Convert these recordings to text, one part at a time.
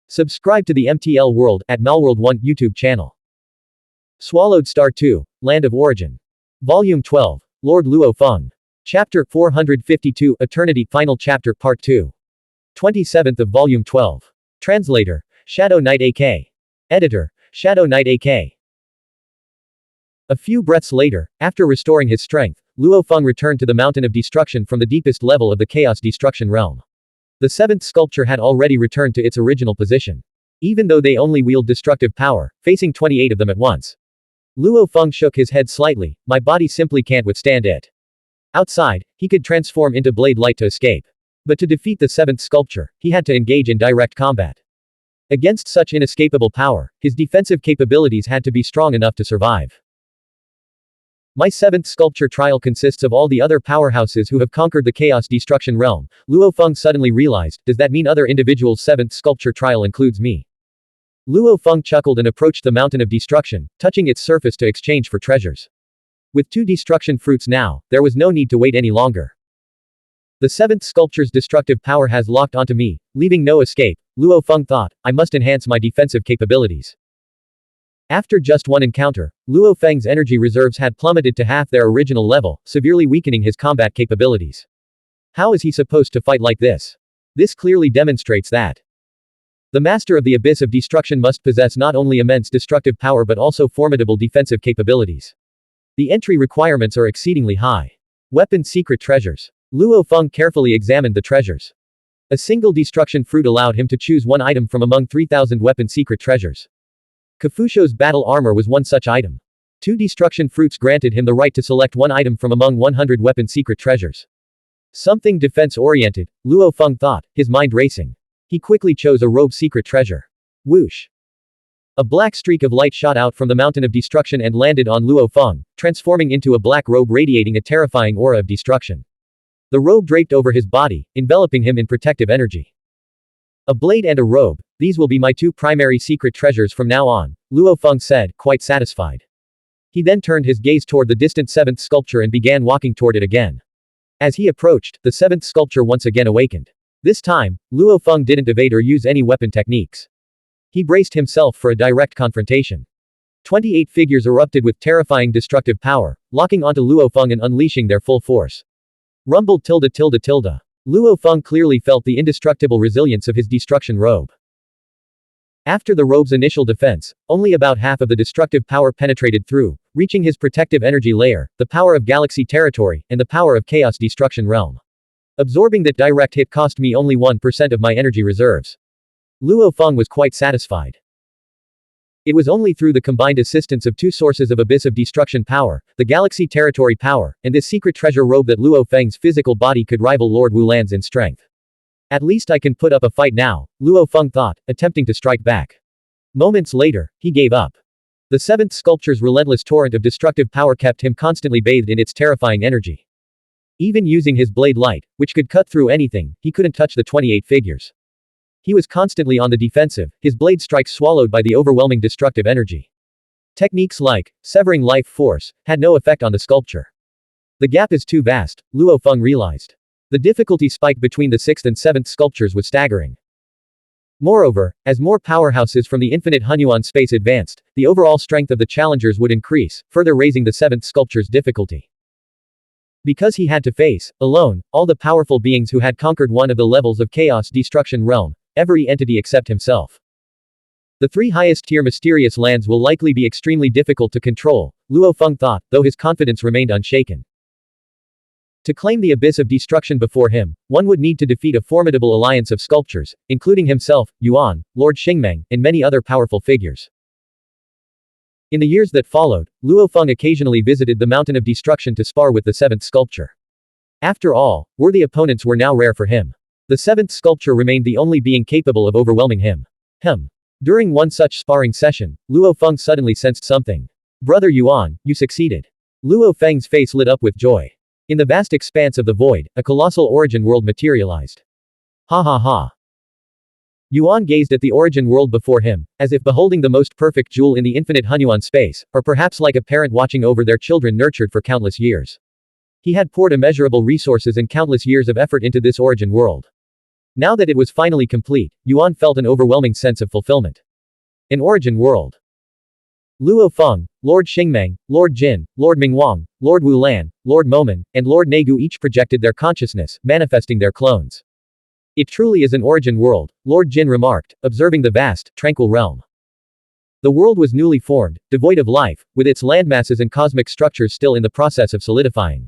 Subscribe to the MTL World at Malworld 1 YouTube channel. Swallowed Star 2, Land of Origin. Volume 12, Lord Luo Feng. Chapter 452, Eternity, Final Chapter, Part 2. 27th of Volume 12. Translator, Shadow Knight AK. Editor, Shadow Knight AK. A few breaths later, after restoring his strength, Luo Feng returned to the Mountain of Destruction from the deepest level of the Chaos Destruction realm. The seventh sculpture had already returned to its original position. Even though they only wield destructive power, facing 28 of them at once. Luo Feng shook his head slightly, my body simply can't withstand it. Outside, he could transform into blade light to escape. But to defeat the seventh sculpture, he had to engage in direct combat. Against such inescapable power, his defensive capabilities had to be strong enough to survive. My seventh sculpture trial consists of all the other powerhouses who have conquered the Chaos Destruction realm, Luo Feng suddenly realized, does that mean other individuals' seventh sculpture trial includes me? Luo Feng chuckled and approached the Mountain of Destruction, touching its surface to exchange for treasures. With 2 destruction fruits now, there was no need to wait any longer. The seventh sculpture's destructive power has locked onto me, leaving no escape, Luo Feng thought, I must enhance my defensive capabilities. After just one encounter, Luo Feng's energy reserves had plummeted to half their original level, severely weakening his combat capabilities. How is he supposed to fight like this? This clearly demonstrates that the Master of the Abyss of Destruction must possess not only immense destructive power but also formidable defensive capabilities. The entry requirements are exceedingly high. Weapon secret treasures. Luo Feng carefully examined the treasures. A single destruction fruit allowed him to choose one item from among 3,000 weapon secret treasures. Kafusho's battle armor was one such item. 2 destruction fruits granted him the right to select one item from among 100 weapon secret treasures. Something defense-oriented, Luo Feng thought, his mind racing. He quickly chose a robe secret treasure. Whoosh! A black streak of light shot out from the Mountain of Destruction and landed on Luo Feng, transforming into a black robe radiating a terrifying aura of destruction. The robe draped over his body, enveloping him in protective energy. A blade and a robe, these will be my 2 primary secret treasures from now on, Luo Feng said, quite satisfied. He then turned his gaze toward the distant seventh sculpture and began walking toward it again. As he approached, the seventh sculpture once again awakened. This time, Luo Feng didn't evade or use any weapon techniques. He braced himself for a direct confrontation. 28 figures erupted with terrifying destructive power, locking onto Luo Feng and unleashing their full force. Rumble tilde tilde tilde. Luo Feng clearly felt the indestructible resilience of his destruction robe. After the robe's initial defense, only about half of the destructive power penetrated through, reaching his protective energy layer, the power of galaxy territory, and the power of chaos destruction realm. Absorbing that direct hit cost me only 1% of my energy reserves. Luo Feng was quite satisfied. It was only through the combined assistance of 2 sources of abyss of destruction power, the galaxy territory power, and this secret treasure robe that Luo Feng's physical body could rival Lord Wulan's in strength. At least I can put up a fight now, Luo Feng thought, attempting to strike back. Moments later, he gave up. The seventh sculpture's relentless torrent of destructive power kept him constantly bathed in its terrifying energy. Even using his blade light, which could cut through anything, he couldn't touch the 28 figures. He was constantly on the defensive, his blade strikes swallowed by the overwhelming destructive energy. Techniques like severing life force had no effect on the sculpture. The gap is too vast, Luo Feng realized. The difficulty spike between the 6th and 7th sculptures was staggering. Moreover, as more powerhouses from the infinite Xuanhuan space advanced, the overall strength of the challengers would increase, further raising the 7th sculpture's difficulty. Because he had to face, alone, all the powerful beings who had conquered one of the levels of chaos destruction realm, every entity except himself. The 3 highest-tier mysterious lands will likely be extremely difficult to control, Luo Feng thought, though his confidence remained unshaken. To claim the abyss of destruction before him, one would need to defeat a formidable alliance of sculptures, including himself, Yuan, Lord Xingmeng, and many other powerful figures. In the years that followed, Luo Feng occasionally visited the Mountain of Destruction to spar with the 7th sculpture. After all, worthy opponents were now rare for him. The 7th sculpture remained the only being capable of overwhelming him. During one such sparring session, Luo Feng suddenly sensed something. Brother Yuan, you succeeded. Luo Feng's face lit up with joy. In the vast expanse of the void, a colossal origin world materialized. Ha ha ha. Yuan gazed at the origin world before him, as if beholding the most perfect jewel in the infinite Xuanhuan space, or perhaps like a parent watching over their children nurtured for countless years. He had poured immeasurable resources and countless years of effort into this origin world. Now that it was finally complete, Yuan felt an overwhelming sense of fulfillment. An origin world. Luo Feng, Lord Xingmeng, Lord Jin, Lord Mingwang, Lord Wulan, Lord Momen, and Lord Negu each projected their consciousness, manifesting their clones. It truly is an origin world, Lord Jin remarked, observing the vast, tranquil realm. The world was newly formed, devoid of life, with its landmasses and cosmic structures still in the process of solidifying.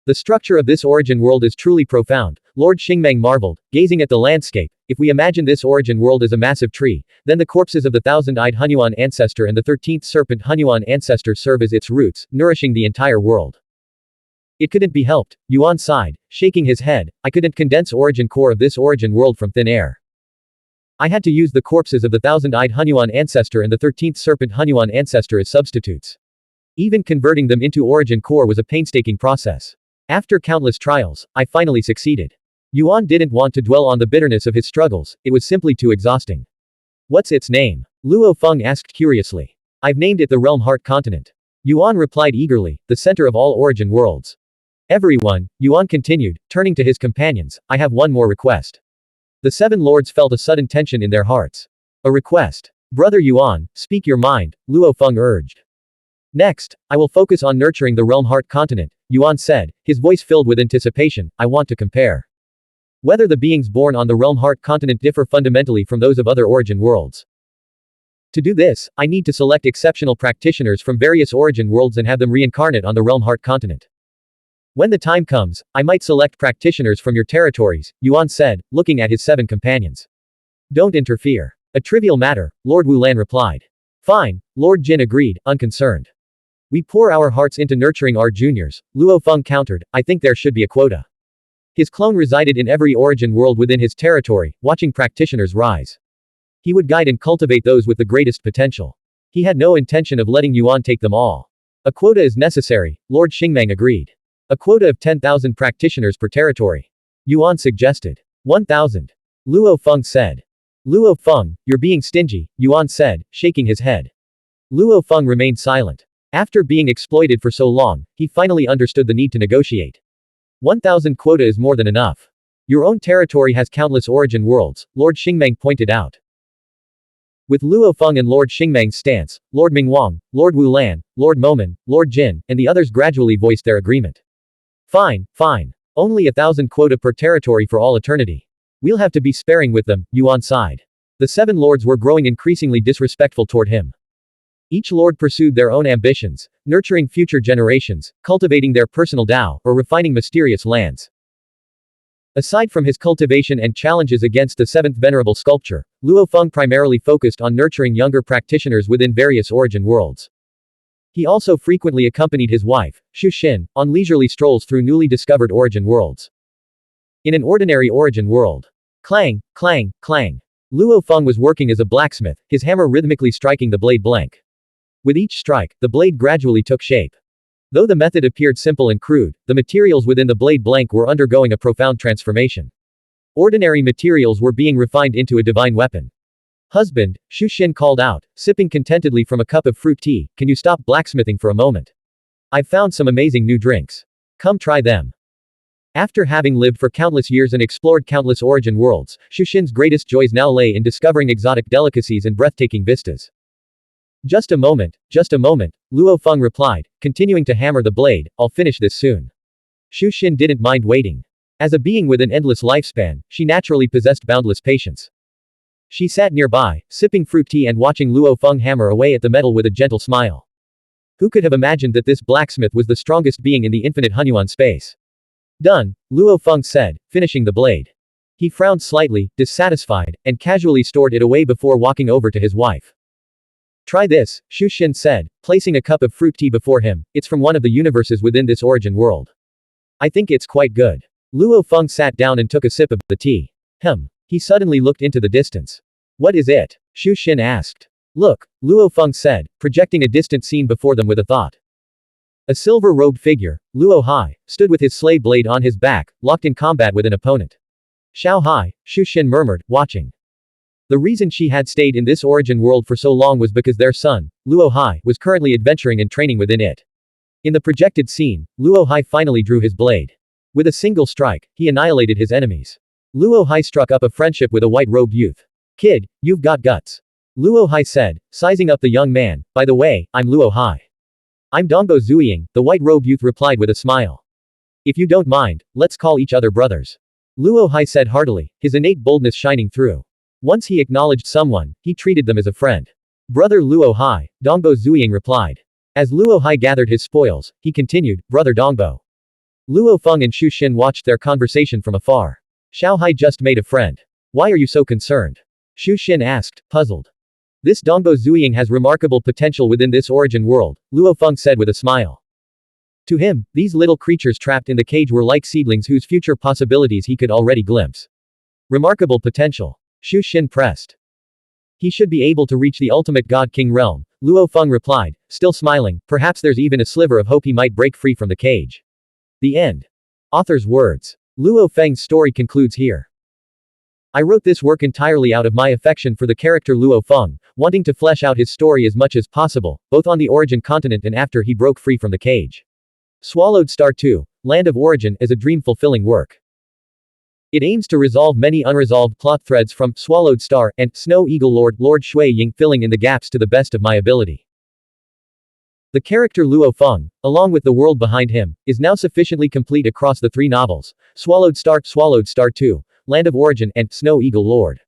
The structure of this origin world is truly profound, Lord Xingmeng marveled, gazing at the landscape. If we imagine this origin world as a massive tree, then the corpses of the thousand-eyed Xuanhuan ancestor and the 13th serpent Xuanhuan ancestor serve as its roots, nourishing the entire world. It couldn't be helped, Yuan sighed, shaking his head. I couldn't condense origin core of this origin world from thin air. I had to use the corpses of the thousand-eyed Xuanhuan ancestor and the 13th serpent Xuanhuan ancestor as substitutes. Even converting them into origin core was a painstaking process. After countless trials, I finally succeeded. Yuan didn't want to dwell on the bitterness of his struggles, it was simply too exhausting. What's its name? Luo Feng asked curiously. I've named it the Realm Heart Continent. Yuan replied eagerly, the center of all origin worlds. Everyone, Yuan continued, turning to his companions, I have one more request. The seven lords felt a sudden tension in their hearts. A request. Brother Yuan, speak your mind, Luo Feng urged. Next, I will focus on nurturing the Realm Heart Continent, Yuan said, his voice filled with anticipation. I want to compare whether the beings born on the Realm Heart Continent differ fundamentally from those of other origin worlds. To do this, I need to select exceptional practitioners from various origin worlds and have them reincarnate on the Realm Heart Continent. When the time comes, I might select practitioners from your territories, Yuan said, looking at his seven companions. Don't interfere. A trivial matter, Lord Wulan replied. Fine, Lord Jin agreed, unconcerned. We pour our hearts into nurturing our juniors, Luo Feng countered, I think there should be a quota. His clone resided in every origin world within his territory, watching practitioners rise. He would guide and cultivate those with the greatest potential. He had no intention of letting Yuan take them all. A quota is necessary, Lord Xingmeng agreed. A quota of 10,000 practitioners per territory. Yuan suggested. 1,000. Luo Feng said. Luo Feng, you're being stingy, Yuan said, shaking his head. Luo Feng remained silent. After being exploited for so long, he finally understood the need to negotiate. 1,000 quota is more than enough. Your own territory has countless origin worlds, Lord Xingmeng pointed out. With Luo Feng and Lord Xingmeng's stance, Lord Mingwang, Lord Wulan, Lord Momen, Lord Jin, and the others gradually voiced their agreement. Fine, fine. Only 1,000 quota per territory for all eternity. We'll have to be sparing with them, Yuan sighed. The seven lords were growing increasingly disrespectful toward him. Each lord pursued their own ambitions, nurturing future generations, cultivating their personal Tao, or refining mysterious lands. Aside from his cultivation and challenges against the seventh venerable sculpture, Luo Feng primarily focused on nurturing younger practitioners within various origin worlds. He also frequently accompanied his wife, Xuxin, on leisurely strolls through newly discovered origin worlds. In an ordinary origin world. Clang, clang, clang. Luo Feng was working as a blacksmith, his hammer rhythmically striking the blade blank. With each strike, the blade gradually took shape. Though the method appeared simple and crude, the materials within the blade blank were undergoing a profound transformation. Ordinary materials were being refined into a divine weapon. Husband, Xuxin called out, sipping contentedly from a cup of fruit tea, can you stop blacksmithing for a moment? I've found some amazing new drinks. Come try them. After having lived for countless years and explored countless origin worlds, Xuxin's greatest joys now lay in discovering exotic delicacies and breathtaking vistas. Just a moment, Luo Feng replied, continuing to hammer the blade, I'll finish this soon. Xuxin didn't mind waiting. As a being with an endless lifespan, she naturally possessed boundless patience. She sat nearby, sipping fruit tea and watching Luo Feng hammer away at the metal with a gentle smile. Who could have imagined that this blacksmith was the strongest being in the infinite Xuanhuan space? Done, Luo Feng said, finishing the blade. He frowned slightly, dissatisfied, and casually stored it away before walking over to his wife. Try this, Xuxin said, placing a cup of fruit tea before him. It's from one of the universes within this origin world. I think it's quite good. Luo Feng sat down and took a sip of the tea. He suddenly looked into the distance. What is it? Xuxin asked. Look, Luo Feng said, projecting a distant scene before them with a thought. A silver-robed figure, Luo Hai, stood with his slay blade on his back, locked in combat with an opponent. Xiao Hai, Xuxin murmured, watching. The reason she had stayed in this origin world for so long was because their son, Luo Hai, was currently adventuring and training within it. In the projected scene, Luo Hai finally drew his blade. With a single strike, he annihilated his enemies. Luo Hai struck up a friendship with a white-robed youth. Kid, you've got guts. Luo Hai said, sizing up the young man, by the way, I'm Luo Hai. I'm Dongbo Zuying, the white-robed youth replied with a smile. If you don't mind, let's call each other brothers. Luo Hai said heartily, his innate boldness shining through. Once he acknowledged someone, he treated them as a friend. Brother Luo Hai, Dongbo Zuying replied. As Luo Hai gathered his spoils, he continued, Brother Dongbo. Luo Feng and Xu Xin watched their conversation from afar. Xiao Hai just made a friend. Why are you so concerned? Xu Xin asked, puzzled. This Dongbo Zuying has remarkable potential within this origin world, Luo Feng said with a smile. To him, these little creatures trapped in the cage were like seedlings whose future possibilities he could already glimpse. Remarkable potential. Xu Xin pressed. He should be able to reach the ultimate God King realm, Luo Feng replied, still smiling, perhaps there's even a sliver of hope he might break free from the cage. The end. Author's words. Luo Feng's story concludes here. I wrote this work entirely out of my affection for the character Luo Feng, wanting to flesh out his story as much as possible, both on the origin continent and after he broke free from the cage. Swallowed Star 2, Land of Origin is a dream-fulfilling work. It aims to resolve many unresolved plot threads from Swallowed Star and Snow Eagle Lord Shui Ying, filling in the gaps to the best of my ability. The character Luo Feng, along with the world behind him, is now sufficiently complete across the three novels, Swallowed Star 2, Land of Origin, and Snow Eagle Lord.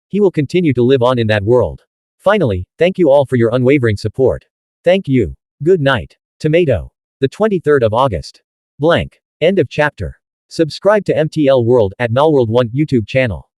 He will continue to live on in that world. Finally, thank you all for your unwavering support. Thank you. Good night. Tomato. The 23rd of August. Blank. End of chapter. Subscribe to MTL World at Malworld 1 YouTube channel.